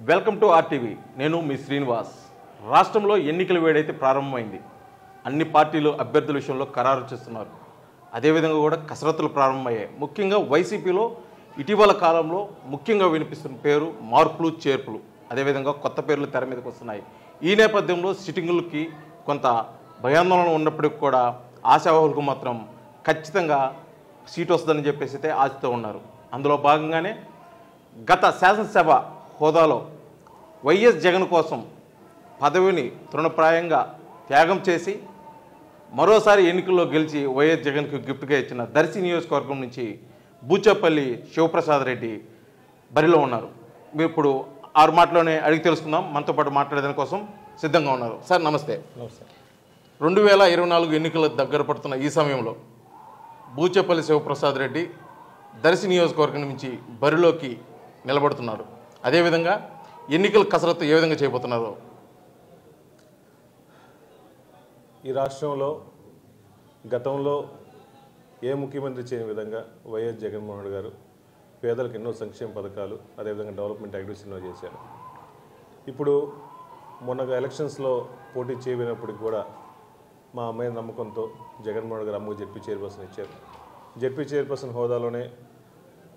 Welcome to RTV. నేను మీ శ్రీనివాస్. రాష్ట్రంలో ఎన్నికల వేడైతే ప్రారంభమైంది. అన్ని పార్టీలు అభ్యర్థుల విషయంలో ఖరారు చేస్తున్నారు. అదేవిధంగా కూడా కసరత్తులు ప్రారంభమయ్యాయి. ముఖ్యంగా వైసీపీలో ఇటీవల కాలంలో ముఖ్యంగా వినిపిస్తున్న పేరు మార్పులు చేర్పులు, అదేవిధంగా కొత్త పేర్లు తెర మీదకి వస్తున్నాయి. ఈ నేపథ్యంలో సిట్టింగులకి కొంత భయాందోళన ఉన్నప్పటికీ కూడా ఆశావాహులకు మాత్రం ఖచ్చితంగా సీట్ వస్తుందని చెప్పేసి అయితే ఆశతో ఉన్నారు. అందులో భాగంగానే గత శాసనసభ హోదాలో వైఎస్ జగన్ కోసం పదవిని తృణప్రాయంగా త్యాగం చేసి మరోసారి ఎన్నికల్లో గెలిచి వైఎస్ జగన్కి గిఫ్ట్గా ఇచ్చిన దర్శి నియోజకవర్గం నుంచి బూచేపల్లి శివప్రసాద్ రెడ్డి బరిలో ఉన్నారు. మీరు ఇప్పుడు ఆరు మాటలోనే అడిగి తెలుసుకుందాం. మనతో పాటు మాట్లాడేదాని కోసం సిద్ధంగా ఉన్నారు. సార్ నమస్తే. నమస్తే. 2024 ఎన్నికల దగ్గర పడుతున్న ఈ సమయంలో బూచేపల్లి శివప్రసాద్ రెడ్డి దర్శి నియోజకవర్గం నుంచి బరిలోకి నిలబడుతున్నారు. అదేవిధంగా ఎన్నికల కసరత్తు ఏ విధంగా చేయబోతున్నారు? ఈ రాష్ట్రంలో గతంలో ఏ ముఖ్యమంత్రి చేయని విధంగా వైఎస్ జగన్మోహన్ గారు పేదలకు ఎన్నో సంక్షేమ పథకాలు, అదేవిధంగా డెవలప్మెంట్ యాక్టివిటీస్ ఎన్నో చేశారు. ఇప్పుడు మొన్న ఎలక్షన్స్లో పోటీ చేయబడినప్పటికి కూడా మా అమ్మాయి నమ్మకంతో జగన్మోహన్ గారు అమ్మకు జెడ్పీ చైర్పర్సన్ ఇచ్చారు. జెడ్పీ చైర్పర్సన్ హోదాలోనే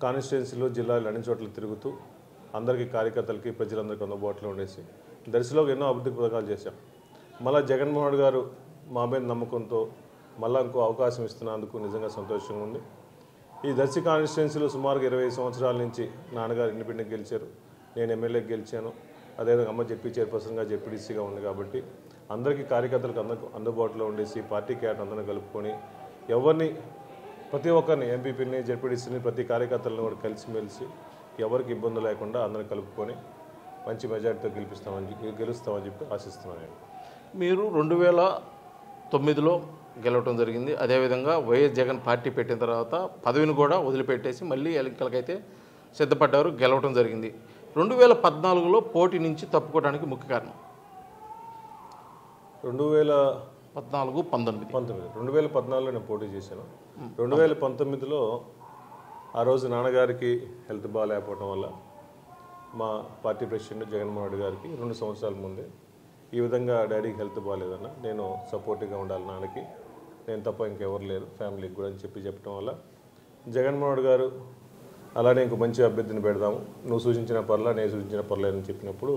కాన్స్టిట్యున్సీలో జిల్లాలో అన్ని చోట్ల తిరుగుతూ అందరికీ, కార్యకర్తలకి, ప్రజలందరికీ అందుబాటులో ఉండేసి దర్శిలో ఎన్నో అభివృద్ధి పథకాలు చేశాం. మళ్ళీ జగన్మోహన్ గారు మా మీద నమ్మకంతో మళ్ళీ ఇంకో అవకాశం ఇస్తున్నందుకు నిజంగా సంతోషంగా ఉంది. ఈ దర్శి కాన్స్టిట్యున్సీలో సుమారుగా 25 సంవత్సరాల నుంచి నాన్నగారు ఇండిపెండెంట్ గెలిచారు, నేను ఎమ్మెల్యేకి గెలిచాను. అదేవిధంగా అమ్మ జెడ్పీ చైర్పర్సన్గా, జెడ్పీడీసీగా ఉంది. కాబట్టి అందరికీ, కార్యకర్తలకు అందుబాటులో ఉండేసి పార్టీ క్యాడర్ అందరిని కలుపుకొని ఎవరిని, ప్రతి ఒక్కరిని, ఎంపీపీని, జెడ్పీడీసీని, ప్రతి కార్యకర్తలను కూడా కలిసిమెలిసి ఎవరికి ఇబ్బంది లేకుండా అందరిని కలుపుకొని మంచి మెజార్టీతో గెలుస్తామని చెప్పి ఆశిస్తున్నాను. మీరు 2009లో గెలవటం జరిగింది. అదేవిధంగా వైఎస్ జగన్ పార్టీ పెట్టిన తర్వాత పదవిని కూడా వదిలిపెట్టేసి మళ్ళీ ఎన్నికలకైతే సిద్ధపడ్డారు, గెలవటం జరిగింది. 2014లో పోటీ నుంచి తప్పుకోవడానికి ముఖ్య కారణం 2014లో నేను పోటీ చేశాను. 2019లో ఆ రోజు నాన్నగారికి హెల్త్ బాగాలేకపోవడం వల్ల మా పార్టీ ప్రెసిడెంట్ జగన్మోహన్ రెడ్డి గారికి 2 సంవత్సరాల ముందే ఈ విధంగా డాడీకి హెల్త్ బాగాలేదన్న, నేను సపోర్టివ్గా ఉండాలి నాన్నకి, నేను తప్ప ఇంకెవరు లేరు ఫ్యామిలీకి కూడా అని చెప్పడం వల్ల జగన్మోహన్ రెడ్డి గారు అలానే ఇంకో మంచి అభ్యర్థిని పెడదాము, నువ్వు సూచించిన పర్లా, నేను సూచించిన పర్లేదని చెప్పినప్పుడు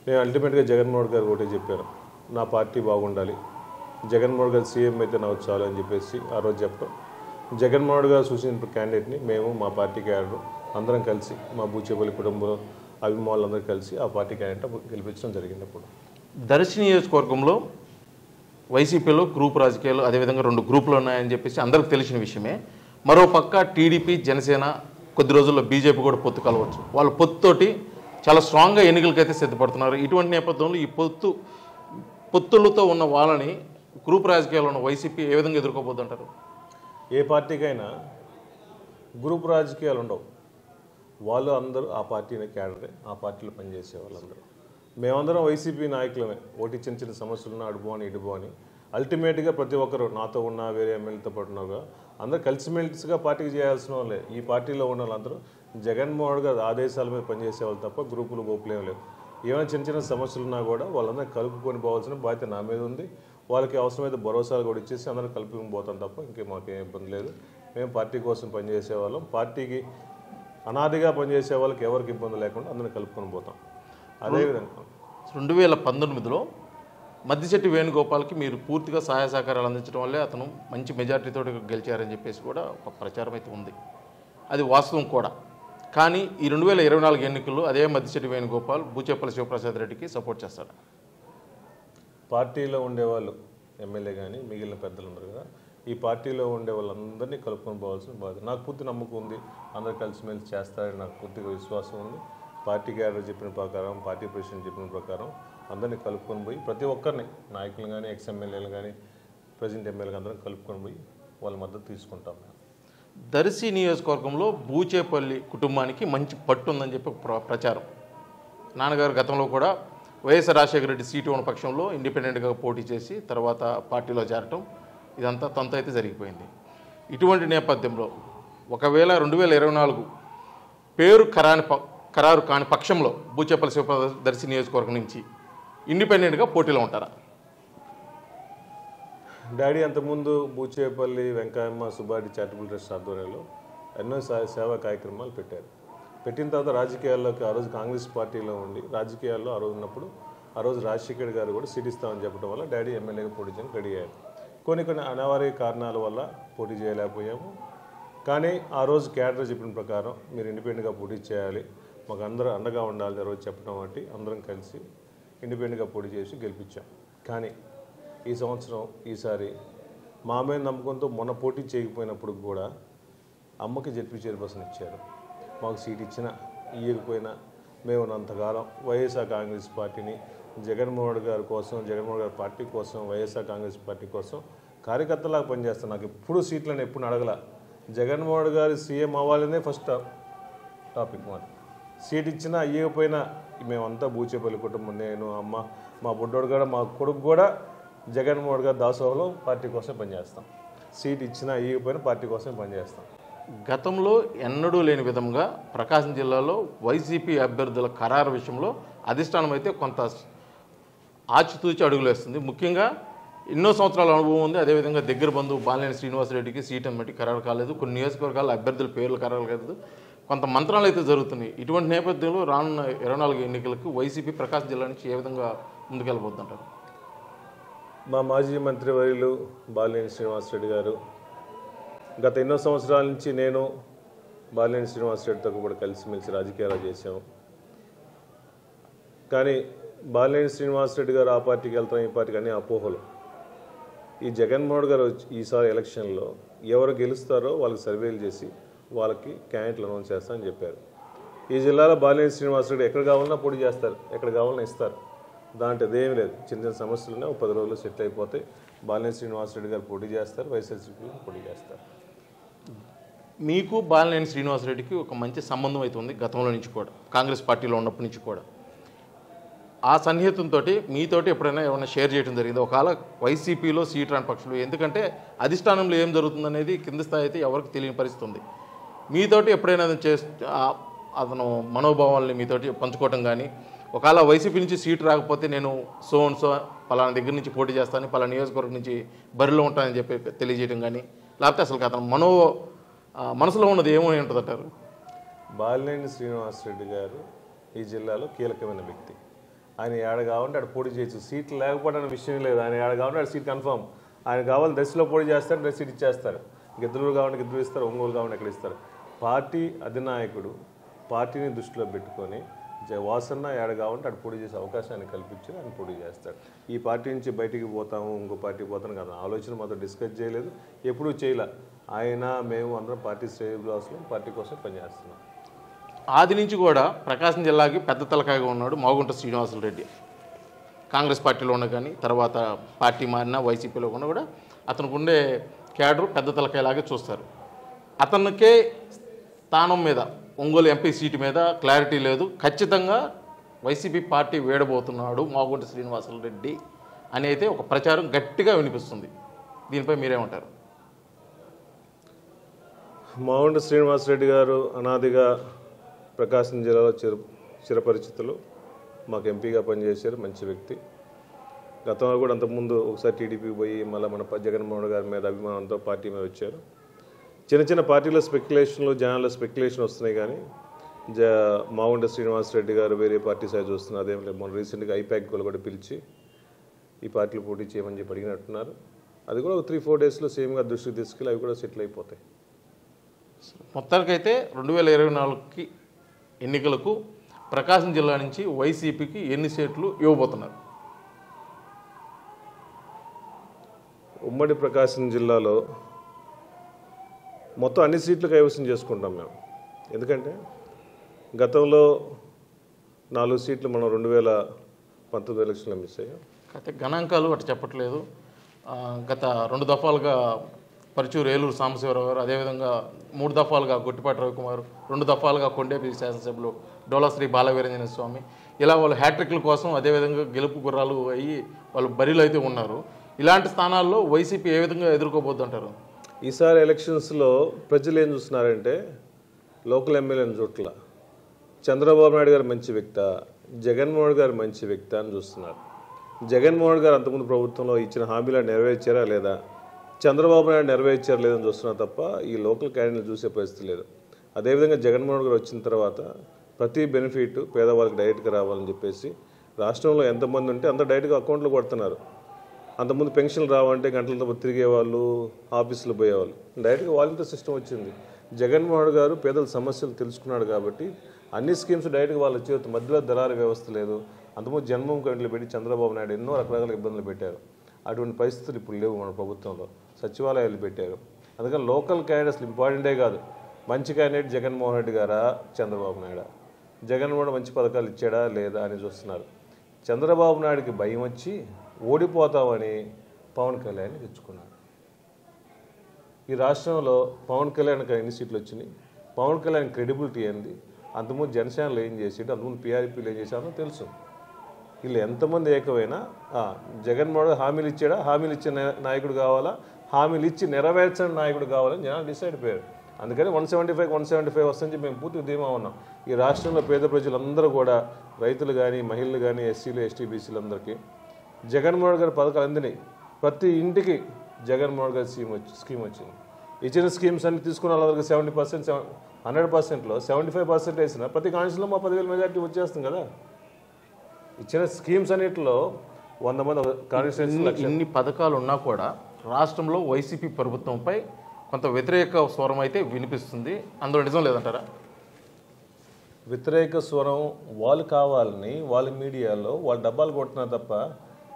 నేను అల్టిమేట్గా జగన్మోహన్ రెడ్డి గారు ఒకటే చెప్పాను, నా పార్టీ బాగుండాలి, జగన్మోహన్ గారు సీఎం అయితే నాకు చాలు అని చెప్పేసి ఆ రోజు చెప్పడం. జగన్మోహన్ గారు సూచించిన క్యాండిడేట్ని మేము, మా పార్టీ క్యాడర్ అందరం కలిసి, మా బూచేపల్లి కుటుంబంలో అభిమానులందరూ కలిసి ఆ పార్టీ క్యాండిడేట్ గెలిపించడం జరిగింది. అప్పుడు దర్శి నియోజకవర్గంలో వైసీపీలో గ్రూప్ రాజకీయాలు, అదేవిధంగా 2 గ్రూపులు ఉన్నాయని చెప్పేసి అందరికి తెలిసిన విషయమే. మరోపక్క టీడీపీ, జనసేన, కొద్ది రోజుల్లో బీజేపీ కూడా పొత్తు కలవచ్చు. వాళ్ళ పొత్తుతోటి చాలా స్ట్రాంగ్గా ఎన్నికలకైతే సిద్ధపడుతున్నారు. ఇటువంటి నేపథ్యంలో ఈ పొత్తులతో ఉన్న వాళ్ళని గ్రూప్ రాజకీయాల్లో ఉన్న వైసీపీ ఏ విధంగా ఎదుర్కోబోతుంటారు? ఏ పార్టీకైనా గ్రూప్ రాజకీయాలు ఉండవు. వాళ్ళు అందరూ ఆ పార్టీని క్యాడరే, ఆ పార్టీలో పనిచేసే వాళ్ళందరూ. మేమందరం వైసీపీ నాయకులమే. ఒకటి చిన్న చిన్న సమస్యలున్నా అడుపు అని ఇడుపు అని అల్టిమేట్గా ప్రతి ఒక్కరు, నాతో ఉన్న వేరే ఎమ్మెల్యేతో పాటు ఉన్నాగా అందరూ కలిసిమెలిసిగా పార్టీకి చేయాల్సిన వాళ్ళే. ఈ పార్టీలో ఉన్న వాళ్ళందరూ జగన్మోహన్ గారు ఆదేశాల మీద పనిచేసే వాళ్ళు తప్ప గ్రూపులు గోపులు ఏం లేవు. ఏమైనా చిన్న చిన్న సమస్యలు ఉన్నా కూడా వాళ్ళందరూ కలుపుకొని పోవాల్సిన బాధ్యత నా మీద ఉంది. వాళ్ళకి అవసరమైతే భరోసాలు కూడా ఇచ్చేసి అందరూ కలుపుకొని పోతాం తప్ప ఇంకే మాకేం ఇబ్బంది లేదు. మేము పార్టీ కోసం పనిచేసే వాళ్ళం, పార్టీకి అనాదిగా పనిచేసే వాళ్ళకి ఎవరికి ఇబ్బంది లేకుండా అందరిని కలుపుకొని పోతాం. అదేవిధంగా 2019లో మద్దిశెట్టి వేణుగోపాల్కి మీరు పూర్తిగా సహాయ సహకారాలు అందించడం వల్లే అతను మంచి మెజార్టీతో గెలిచారని చెప్పేసి కూడా ఒక ప్రచారం అయితే ఉంది. అది వాస్తవం కూడా. కానీ ఈ 2024 ఎన్నికల్లో అదే మద్దిశెట్టి వేణుగోపాల్ బూచేపల్లి శివప్రసాద్ రెడ్డికి సపోర్ట్ చేస్తాడు. పార్టీలో ఉండేవాళ్ళు, ఎమ్మెల్యే కానీ మిగిలిన పెద్దలు ఉన్నారు కదా, ఈ పార్టీలో ఉండే వాళ్ళందరినీ కలుపుకొని పోవాల్సిన బాధ్యత నాకు పూర్తి నమ్మకం ఉంది. అందరూ కలిసిమెలిసి చేస్తారని నాకు పూర్తిగా విశ్వాసం ఉంది. పార్టీ క్యాడర్ చెప్పిన ప్రకారం, పార్టీ ప్రెసిడెంట్ చెప్పిన ప్రకారం అందరినీ కలుపుకొని పోయి ప్రతి ఒక్కరిని, నాయకులు కానీ, ఎక్స్ఎమ్మెల్యేలు కానీ, ప్రజెంట్ ఎమ్మెల్యేలు అందరం కలుపుకొని పోయి వాళ్ళ మద్దతు తీసుకుంటాం. దర్శి నియోజకవర్గంలో బూచేపల్లి కుటుంబానికి మంచి పట్టు ఉందని చెప్పి ప్రచారం. నాన్నగారు గతంలో కూడా వైఎస్ రాజశేఖర రెడ్డి సీటు ఉన్న పక్షంలో ఇండిపెండెంట్గా పోటీ చేసి తర్వాత పార్టీలో చేరటం, ఇదంతా తంతు అయితే జరిగిపోయింది. ఇటువంటి నేపథ్యంలో ఒకవేళ 2024 పేరు ఖరాని ఖరారు కాని పక్షంలో బూచేపల్లి శివదర్శి నియోజకవర్గం నుంచి ఇండిపెండెంట్గా పోటీలో ఉంటారా? డాడీ అంతకుముందు బూచేపల్లి వెంకయ్యమ్మ సుబ్బారెడ్డి చారిటబుల్ ట్రస్ట్ ఆధ్వర్యంలో ఎన్నో సేవా కార్యక్రమాలు పెట్టారు. పెట్టిన తర్వాత రాజకీయాల్లోకి ఆ రోజు కాంగ్రెస్ పార్టీలో ఉండి రాజకీయాల్లో ఆ రోజు ఉన్నప్పుడు ఆ రోజు రాజశేఖర్ గారు కూడా సీట్ ఇస్తామని చెప్పడం వల్ల డాడీ ఎమ్మెల్యేగా పోటీ చేయడానికి రెడీ అయ్యారు. కొన్ని అనివార్య కారణాల వల్ల పోటీ చేయలేకపోయాము. కానీ ఆ రోజు క్యాడర్ చెప్పిన ప్రకారం మీరు ఇండిపెండెంట్గా పోటీ చేయాలి, మాకు అందరూ అండగా ఉండాలి ఆ రోజు చెప్పడం బట్టి అందరం కలిసి ఇండిపెండెంట్గా పోటీ చేసి గెలిపించాం. కానీ ఈ సంవత్సరం ఈసారి మా మీద నమ్మకంతో మొన్న పోటీ చేయకపోయినప్పుడు కూడా అమ్మకి జెడ్పీ చైర్పర్సన్ ఇచ్చారు. మాకు సీట్ ఇచ్చినా ఇవ్వకపోయినా మేము అంతకాలం వైఎస్ఆర్ కాంగ్రెస్ పార్టీని జగన్మోహన్ గారి కోసం, జగన్మోహన్ గారి పార్టీ కోసం, వైఎస్ఆర్ కాంగ్రెస్ పార్టీ కోసం కార్యకర్తలాగా పనిచేస్తాను. నాకు ఎప్పుడు సీట్లను ఎప్పుడు అడగల. జగన్మోహన్ గారి సీఎం అవ్వాలనే ఫస్ట్ టాపిక్ మాది. సీట్ ఇచ్చినా ఇవ్వకపోయినా మేమంతా బూచేపల్లి కుటుంబం, నేను, అమ్మ, మా బుడ్డోడు కూడా, మా కొడుకు కూడా జగన్మోహన్ గారి దాసోహంలో పార్టీ కోసం పనిచేస్తాం. సీట్ ఇచ్చినా ఇవ్వకపోయినా పార్టీ కోసం పనిచేస్తాం. గతంలో ఎన్నడూ లేని విధంగా ప్రకాశం జిల్లాలో వైసీపీ అభ్యర్థుల ఖరారు విషయంలో అధిష్టానం అయితే కొంత ఆచితూచి అడుగులు వేస్తుంది. ముఖ్యంగా ఎన్నో సంవత్సరాల అనుభవం ఉంది. అదేవిధంగా దగ్గర బంధువు బాలినేని శ్రీనివాసరెడ్డికి సీట్ అమ్మటి ఖరారు కాలేదు. కొన్ని నియోజకవర్గాల అభ్యర్థుల పేర్లు ఖరారు కాలేదు. కొంత మంత్రాలు అయితే జరుగుతున్నాయి. ఇటువంటి నేపథ్యంలో రానున్న 24 ఎన్నికలకు వైసీపీ ప్రకాశం జిల్లా నుంచి ఏ విధంగా ముందుకెళ్ళబోతుంటారు? మా మాజీ మంత్రివర్యులు బాలినేని శ్రీనివాసరెడ్డి గారు గత ఎన్నో సంవత్సరాల నుంచి నేను బాలినేని శ్రీనివాసరెడ్డితో కూడా కలిసిమెలిసి రాజకీయాలు చేశాము. కానీ బాలినేని శ్రీనివాసరెడ్డి గారు ఆ పార్టీకి వెళ్తాం, ఈ పార్టీకి అన్ని అపోహలు. ఈ జగన్మోహన్ గారు ఈసారి ఎలక్షన్లో ఎవరు గెలుస్తారో వాళ్ళకి సర్వేలు చేసి వాళ్ళకి క్యాండిడేట్లు అనౌన్స్ చేస్తామని చెప్పారు. ఈ జిల్లాలో బాలినేని శ్రీనివాసరెడ్డి ఎక్కడ కావాలన్నా పోటీ చేస్తారు, ఎక్కడ కావాలన్నా ఇస్తారు. దాంట్లో అదేమీ లేదు. చిన్న చిన్న సమస్యలున్నా 10 రోజుల్లో సెటిల్ అయిపోతే బాలినేని శ్రీనివాసరెడ్డి గారు పోటీ చేస్తారు, వైఎస్ఆర్సీపీ పోటీ చేస్తారు. మీకు బాలినేని శ్రీనివాసరెడ్డికి ఒక మంచి సంబంధం అయితే ఉంది గతంలో నుంచి కూడా, కాంగ్రెస్ పార్టీలో ఉన్నప్పటి నుంచి కూడా. ఆ సన్నిహితంతో మీతోటి ఎప్పుడైనా ఏమైనా షేర్ చేయడం జరిగింది? ఒకవేళ వైసీపీలో సీట్ రాని పక్షులు, ఎందుకంటే అధిష్టానంలో ఏం జరుగుతుందనేది కింద స్థాయి అయితే ఎవరికి తెలియని పరిస్థితి ఉంది. మీతోటి ఎప్పుడైనా అతను మనోభావాల్ని మీతోటి పంచుకోవటం కానీ, ఒకవేళ వైసీపీ నుంచి సీటు రాకపోతే నేను సో పలానా దగ్గర నుంచి పోటీ చేస్తాను, పలానా నియోజకవర్గం నుంచి బరిలో ఉంటానని చెప్పి తెలియజేయడం కానీ, లేకపోతే అసలు అతను మనసులో ఉన్నది ఏమో ఉంటుందంటారు? బాలినేని శ్రీనివాసరెడ్డి గారు ఈ జిల్లాలో కీలకమైన వ్యక్తి. ఆయన ఏడ కావాలంటే ఆడ పోటీ చేయొచ్చు. సీట్లు లేకపోవడం విషయం లేదు. ఆయన ఏడ కావాలంటే ఆడ సీట్ కన్ఫర్మ్. ఆయన కావాలి దశలో పోటీ చేస్తారు, దశ సీట్ ఇచ్చేస్తారు. గిద్దరు కావాలంటే గిద్దరు ఇస్తారు, ఒంగోలు కావాలంటే ఎక్కడ ఇస్తారు. పార్టీ అధినాయకుడు పార్టీని దృష్టిలో పెట్టుకొని వాసన్న ఏడ కావాలంటే అక్కడ పోటీ చేసే అవకాశాన్ని కల్పించి ఆయన పోటీ చేస్తాడు. ఈ పార్టీ నుంచి బయటికి పోతాము, ఇంకో పార్టీకి పోతాను కదా ఆలోచన మాతో డిస్కస్ చేయలేదు, ఎప్పుడూ చేయలే. ఆయన మేము అందరం పార్టీ శ్రేయోభిలాషులు, పార్టీ కోసం పనిచేస్తున్నాం. ఆది నుంచి కూడా ప్రకాశం జిల్లాకి పెద్ద తలకాయగా ఉన్నాడు మాగుంట శ్రీనివాసరెడ్డి. కాంగ్రెస్ పార్టీలో ఉన్న కానీ, తర్వాత పార్టీ మారినా వైసీపీలో ఉన్న కూడా అతనికి ఉండే క్యాడరు పెద్ద తలకాయలాగే చూస్తారు. అతనికే స్థానం మీద, ఒంగోలు ఎంపీ సీటు మీద క్లారిటీ లేదు. ఖచ్చితంగా వైసీపీ పార్టీ వేడబోతున్నాడు మాగుంట శ్రీనివాసరెడ్డి అని అయితే ఒక ప్రచారం గట్టిగా వినిపిస్తుంది. దీనిపై మీరేమంటారు? మాగుంట శ్రీనివాసరెడ్డి గారు అనాదిగా ప్రకాశం జిల్లాలో చిరపరిచితులు. మాకు ఎంపీగా పనిచేశారు, మంచి వ్యక్తి. గతంలో కూడా అంతకుముందు ఒకసారి టీడీపీకి పోయి మళ్ళీ మన జగన్మోహన్ గారి మీద అభిమానంతో పార్టీ మీద వచ్చారు. చిన్న చిన్న పార్టీలో స్పెక్యులేషన్లు, జనాల్లో స్పెక్యులేషన్ వస్తున్నాయి. కానీ మాగుంట శ్రీనివాసరెడ్డి గారు వేరే పార్టీ సైజ్ చూస్తున్నారు. అదేం లేదు. మొన్న రీసెంట్గా ఐపాక్ కూడా పిలిచి ఈ పార్టీలో పోటీ చేయమని చెప్పి అడిగినట్టున్నారు. అది కూడా 3-4 డేస్లో సేమ్గా దృష్టికి తీసుకెళ్ళి అవి కూడా సెటిల్ అయిపోతాయి. మొత్తానికైతే 2024కి ఎన్నికలకు ప్రకాశం జిల్లా నుంచి వైసీపీకి ఎన్ని సీట్లు ఇవ్వబోతున్నారు? ఉమ్మడి ప్రకాశం జిల్లాలో మొత్తం అన్ని సీట్లు కైవసం చేసుకుంటాం మేము. ఎందుకంటే గతంలో 4 సీట్లు మనం 2019 ఎలక్షన్లో మిస్ అయ్యాం. అయితే గణాంకాలు అటు చెప్పట్లేదు. గత 2 దఫాలుగా పరుచూరు ఏలూరు సాంబశివరావు గారు, అదేవిధంగా 3 దఫాలుగా గొట్టిపాటి రవికుమార్, 2 దఫాలుగా కొండేపి శాసనసభ్యులు డోలాశ్రీ బాలవీరంజన స్వామి, ఇలా వాళ్ళు హ్యాట్రిక్ల కోసం అదేవిధంగా గెలుపు గుర్రాలు అయ్యి వాళ్ళు బరిలో అయితే ఉన్నారు. ఇలాంటి స్థానాల్లో వైసీపీ ఏ విధంగా ఎదుర్కోబోద్దంటారు? ఈసారి ఎలక్షన్స్లో ప్రజలు ఏం చూస్తున్నారంటే లోకల్ ఎమ్మెల్యేని చూట్ల చంద్రబాబు నాయుడు గారు మంచి వ్యక్త, జగన్మోహన్ గారు మంచి వ్యక్త అని చూస్తున్నారు. జగన్మోహన్ గారు అంతకుముందు ప్రభుత్వంలో ఇచ్చిన హామీలను నెరవేర్చారా లేదా, చంద్రబాబు నాయుడు నెరవేర్చారా లేదని చూస్తున్నారు తప్ప ఈ లోకల్ క్యాండిడేట్లు చూసే పరిస్థితి లేదు. అదేవిధంగా జగన్మోహన్ గారు వచ్చిన తర్వాత ప్రతి బెనిఫిట్ పేదవాళ్ళకి డైరెక్ట్గా రావాలని చెప్పేసి రాష్ట్రంలో ఎంతమంది ఉంటే అంత డైరెక్ట్గా అకౌంట్లో కొడుతున్నారు. అంతకుముందు పెన్షన్లు రావంటే గంటలతో తిరిగేవాళ్ళు, ఆఫీసులు పోయేవాళ్ళు. డైరెక్ట్గా వాలంటీర్ సిస్టమ్ వచ్చింది. జగన్మోహన్ గారు పేదల సమస్యలు తెలుసుకున్నాడు కాబట్టి అన్ని స్కీమ్స్ డైరెక్ట్గా వాళ్ళ చేతి మధ్యలో దళారీ వ్యవస్థ లేదు. అంతకుముందు జన్మభూమి కమిటీలు పెట్టి చంద్రబాబు నాయుడు ఎన్నో రకరకాల ఇబ్బందులు పెట్టారు. అటువంటి పరిస్థితులు ఇప్పుడు లేవు మన ప్రభుత్వంలో. సచివాలయాలు పెట్టారు. అందుకని లోకల్ క్యాండిడేట్స్ ఇంపార్టెంటే కాదు. మంచి క్యాండిడేట్ జగన్మోహన్ రెడ్డి గారా, చంద్రబాబు నాయుడు. జగన్మోహన్ మంచి పథకాలు ఇచ్చాడా లేదా అని చూస్తున్నారు. చంద్రబాబు నాయుడికి భయం వచ్చి ఓడిపోతామని పవన్ కళ్యాణ్ తెచ్చుకున్నాడు. ఈ రాష్ట్రంలో పవన్ కళ్యాణ్కి ఎన్ని సీట్లు వచ్చినాయి, పవన్ కళ్యాణ్ క్రెడిబిలిటీ ఏంది, అంతకుముందు జనసేనలో ఏం చేసాడు, అంతకుముందు పీఆర్పీలో ఏం చేశాడో తెలుసు. వీళ్ళు ఎంతమంది ఏకమైనా జగన్మోహన్ హామీలు ఇచ్చాడా, హామీలు ఇచ్చిన నాయకుడు కావాలా, హామీలు ఇచ్చి నెరవేర్చని నాయకుడు కావాలని జనాలు డిసైడ్ అయిపోయారు. అందుకని 175 వస్తుందని మేము పూర్తి ధీమా ఉన్నాం. ఈ రాష్ట్రంలో పేద ప్రజలందరూ కూడా, రైతులు కానీ, మహిళలు కానీ, ఎస్సీలు, ఎస్టీ, బీసీలందరికీ జగన్మోహన్ గారి పథకాలు అందినాయి. ప్రతి ఇంటికి జగన్మోహన్ గారి స్కీమ్ వచ్చింది. ఇచ్చిన స్కీమ్స్ అన్ని తీసుకున్న వాళ్ళకి 70%, 100%లో 75% వేసిన ప్రతి కాన్స్టిట్యూన్సీలో మా 10,000 మెజార్టీ వచ్చేస్తుంది కదా. ఇచ్చిన స్కీమ్స్ అన్నింటిలో 100 మంది కాన్స్టిట్యూన్సీ. ఇన్ని పథకాలు ఉన్నా కూడా రాష్ట్రంలో వైసీపీ ప్రభుత్వంపై కొంత వ్యతిరేక స్వరం అయితే వినిపిస్తుంది. అందులో నిజం లేదంటారా? వ్యతిరేక స్వరం వాళ్ళు కావాలని వాళ్ళ మీడియాలో వాళ్ళు డబ్బాలు కొట్టినారు తప్ప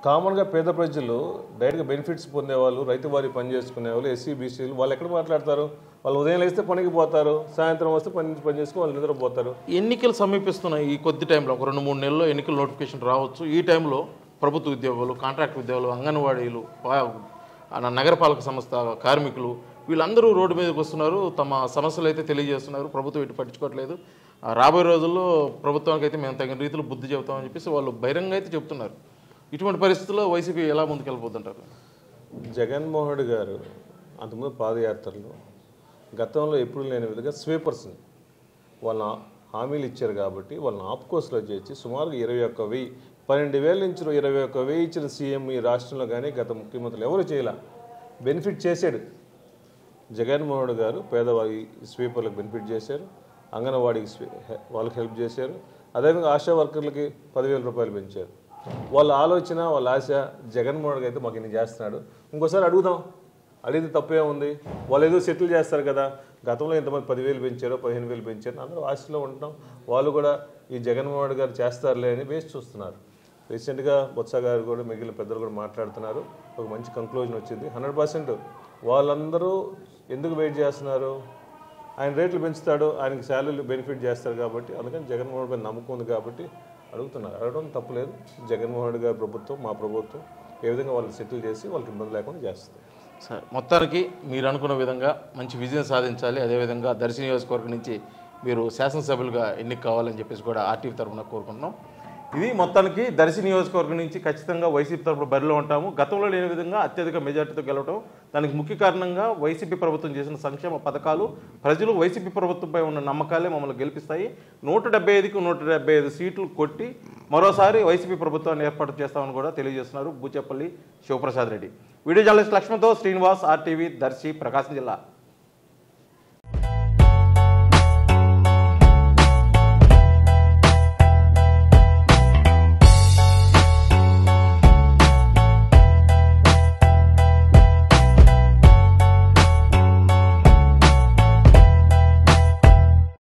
కామన్గా పేద ప్రజలు డైరెక్ట్గా బెనిఫిట్స్ పొందేవాళ్ళు, రైతు వారి పని చేసుకునేవాళ్ళు, ఎస్సీ బీసీలు వాళ్ళు ఎక్కడ మాట్లాడతారు? వాళ్ళు ఉదయం లేస్తే పనికి పోతారు, సాయంత్రం వస్తే పని చేసుకుని వాళ్ళు నిద్రపోతారు. ఎన్నికలు సమీపిస్తున్నాయి. ఈ కొద్ది టైంలో ఒక 2-3 నెలల్లో ఎన్నికల నోటిఫికేషన్ రావచ్చు. ఈ టైంలో ప్రభుత్వ ఉద్యోగులు, కాంట్రాక్ట్ ఉద్యోగులు, అంగన్వాడీలు, నగరపాలక సంస్థ కార్మికులు వీళ్ళందరూ రోడ్డు మీదకి వస్తున్నారు. తమ సమస్యలు అయితే తెలియజేస్తున్నారు. ప్రభుత్వం ఇటు పట్టించుకోవట్లేదు. రాబోయే రోజుల్లో ప్రభుత్వానికి అయితే మేము తగిన రీతిలో బుద్ధి చెబుతామని చెప్పేసి వాళ్ళు బహిరంగ అయితే చెప్తున్నారు. ఇటువంటి పరిస్థితుల్లో వైసీపీ ఎలా ముందుకెళ్ళిపోతుంటారు? జగన్మోహన్ రెడ్డి గారు అంతకుముందు పాదయాత్రలో గతంలో ఎప్పుడు లేని విధంగా స్వీపర్స్ని వాళ్ళ హామీలు ఇచ్చారు కాబట్టి వాళ్ళని ఆప్కోస్లో చేసి సుమారుగా 21,000, 12,000 నుంచి 21,000 ఇచ్చిన సీఎం ఈ రాష్ట్రంలో కానీ గత ముఖ్యమంత్రులు ఎవరు చేయలే. బెనిఫిట్ చేశాడు జగన్మోహన్ రెడ్డి గారు. పేదవారి స్వీపర్లకు బెనిఫిట్ చేశారు, అంగన్వాడీకి వాళ్ళకి హెల్ప్ చేశారు. అదేవిధంగా ఆశా వర్కర్లకి 10,000 రూపాయలు పెంచారు. వాళ్ళ ఆలోచన, వాళ్ళ ఆశ జగన్మోహన్ రెడ్డి అయితే మాకు ఇన్ని చేస్తున్నాడు, ఇంకోసారి అడుగుదాం, అడిగితే తప్పే ఉంది, వాళ్ళు ఏదో సెటిల్ చేస్తారు కదా, గతంలో ఇంతమంది 10,000 పెంచారో 15,000 పెంచారు, అందరూ ఆశలో ఉంటాం, వాళ్ళు కూడా ఈ జగన్మోహన్ రెడ్డి గారు చేస్తారులే అని వేసి చూస్తున్నారు. రీసెంట్గా బొత్స గారు కూడా మిగిలిన పెద్దలు కూడా మాట్లాడుతున్నారు. ఒక మంచి కంక్లూజన్ వచ్చింది. 100% వాళ్ళందరూ ఎందుకు వెయిట్ చేస్తున్నారు? ఆయన రేట్లు పెంచుతాడు, ఆయనకి శాలరీలు బెనిఫిట్ చేస్తారు కాబట్టి, అందుకని జగన్మోహన్ రెడ్డి నమ్మకం ఉంది కాబట్టి అడుగుతున్నారు. అడగడం తప్పులేదు. జగన్మోహన్ రెడ్డి గారి ప్రభుత్వం, మా ప్రభుత్వం ఏ విధంగా వాళ్ళకి సెటిల్ చేసి వాళ్ళకి ఇబ్బంది లేకుండా చేస్తుంది. సరే, మొత్తానికి మీరు అనుకున్న విధంగా మంచి విజయం సాధించాలి. అదేవిధంగా దర్శి నియోజకవర్గం నుంచి మీరు శాసనసభ్యులుగా ఎన్నిక కావాలని చెప్పేసి కూడా ఆర్టీవీ తరఫున కోరుకుంటున్నాం. ఇది మొత్తానికి దర్శి నియోజకవర్గం నుంచి ఖచ్చితంగా వైసీపీ తరఫున బరిలో ఉంటాము. గతంలో లేని విధంగా అత్యధిక మెజార్టీతో గెలవడం, దానికి ముఖ్య కారణంగా వైసీపీ ప్రభుత్వం చేసిన సంక్షేమ పథకాలు, ప్రజలు వైసీపీ ప్రభుత్వంపై ఉన్న నమ్మకాలే మమ్మల్ని గెలిపిస్తాయి. 175కి 175 సీట్లు కొట్టి మరోసారి వైసీపీ ప్రభుత్వాన్ని ఏర్పాటు చేస్తామని కూడా తెలియజేస్తున్నారు బూచేపల్లి శివప్రసాద్ రెడ్డి. వీడియో జర్నలిస్ట్ లక్ష్మణ్తో శ్రీనివాస్, ఆర్టీవీ, దర్శి, ప్రకాశం జిల్లా.